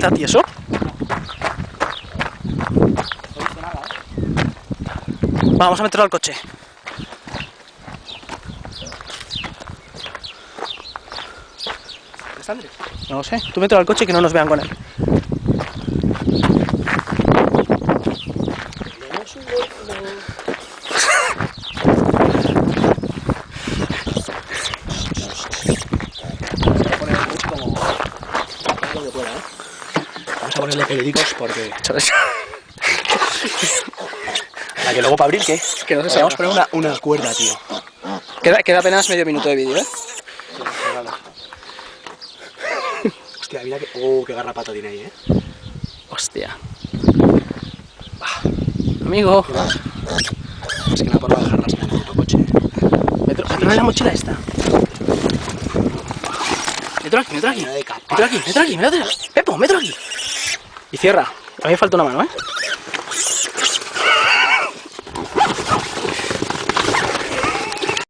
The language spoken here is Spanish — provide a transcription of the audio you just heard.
está tieso. Vamos a meterlo al coche. ¿Está Andrés? No lo sé. Tú mételo al coche y que no nos vean con él. Vamos a ponerle periódicos porque... ¿Sabes? Para que luego para abrir, ¿qué? Que no se Vamos a salga. poner una cuerda, tío. Queda apenas medio minuto de vídeo, ¿eh? Hostia, mira que... Oh, qué garrapata tiene ahí, ¿eh? Hostia. Amigo. Es que nada por bajar las manos de tu coche. Mételo en la mochila esta. Mételo aquí, mételo aquí. Mételo aquí, mételo aquí, mételo aquí. Pepo, mételo aquí. Y cierra. A mí me falta una mano, ¿eh?